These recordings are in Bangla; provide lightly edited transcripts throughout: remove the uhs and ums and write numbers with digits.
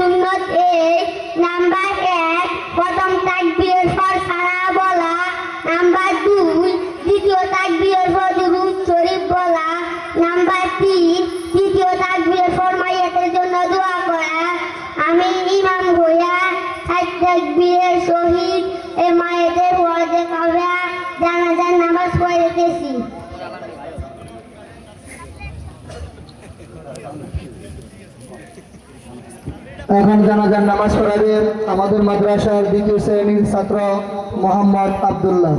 সুন্নত এই। নাম্বার 1 প্রথম তাকবীরের পর সারা বলা। নাম্বার 2 দ্বিতীয় তাকবীরের পর দুরূদ শরীফ বলা। নাম্বার 3 তৃতীয় তাকবীরের পর মাইয়াতের জন্য দোয়া করা। আমি ইমাম হইয়া 4 তাকবীরের সহিত এই মাইয়াতের ওয়াজে কাবা জানাজার নামাজ পড়িতেছি। এখন জানাজার নামাজ পড়াবেন আমাদের মাদ্রাসার দ্বিতীয় শ্রেণীর ছাত্র মোহাম্মদ আব্দুল্লাহ।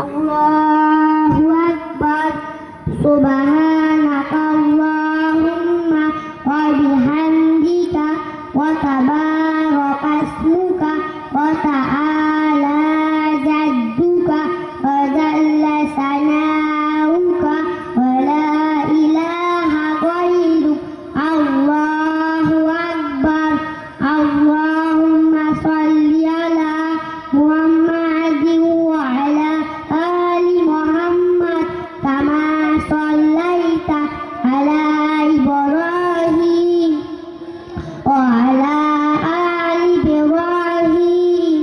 আল্লাহু আকবার। সুবহানাকা আল্লাহুম্মা ওয়া বিহামদিকা ওয়া তাবারাকা ইসমুকা ওয়া তাআলা জাদ্দুকা ওয়া জাল্লা সানাউকা ওয়া লা ইলাহা গায়রুক। আল্লাহু আকবার। আল্লাহুম্মা সাল্লি আলা মুহাম্মাদিন ওয়া আলা আলি মুহাম্মাদ কামা সাল্লাইতা আলা ইব্রাহিম ওয়া আলা আলি ইব্রাহিম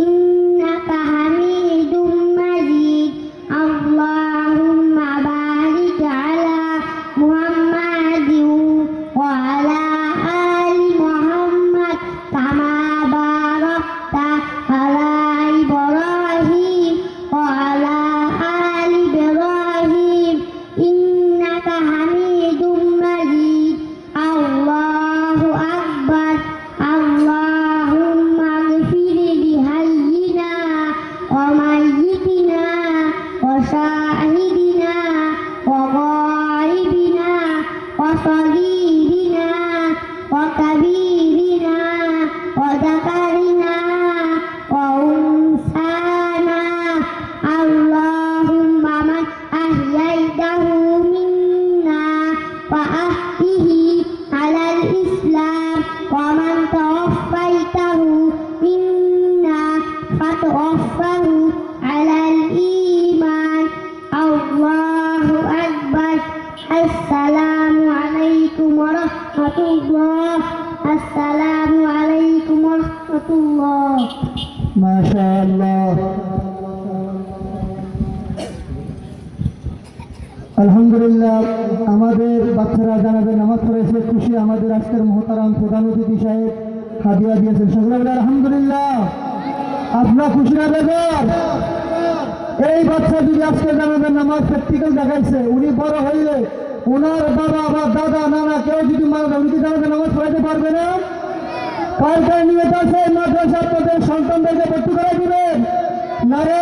ইন্নাকা হামিদুম মাজিদ। আল্লাহুম্মা বারিক আলা মুহাম্মাদিন ওয়া আলা আলি মুহাম্মাদ কামা বারাকতা আলা ইব্রাহিম ওয়া আলা আলি ইব্রাহিম ইন্নাকা হামিদুম মাজিদ। আল্লাহু আকবার। আল্লাহুম্মা গফির লিহাইয়িনা ওয়া মাইয়িতিনা ওয়া শাহিদিনা ওয়া গায়িবিনা ওয়া সগীরিনা ওয়া কাবীরিনা ওয়া যাকারিনা ওয়া উনসানা। আল্লাহুম্মা মান আহইয়াইতাহু মিন্না ওয়া আহইহি আলাল ইসলাম ওয়া মান তাওয়াফাইতাহু মিন্না ফাতাওয়াফাহু আলাল ঈমান। আল্লাহু আকবার। আসসালামু আলাইকুম ওয়া রাহমাতুল্লাহ। আসসালামু আলাইকুম ওয়া রাহমাতুল্লাহ। মাশাআল্লাহ। আলহামদুলিল্লাহ, আমাদের বাচ্চারা জানাজার নামাজ পড়েছে, খুশি। আমাদের আজকের মহতারাম প্রধান অতিথি সাহেব হাদিয়া দিয়েছেন। সকলে বলে আলহামদুলিল্লাহ। আপনার খুশি না বেজার? এই বাচ্চা যদি আজকে জানাজার নামাজ প্র্যাকটিক্যাল দেখাইছে, উনি বড় হইলে ওনার বাবা বা দাদা নানা কেউ যদি মারা যায়, উনি কি জানাজার নামাজ পড়াইতে পারবে না? কার কার নিয়ত আছে মাদ্রাসা আপনাদের সন্তানদেরকে ভর্তি করে দিবেন? নারে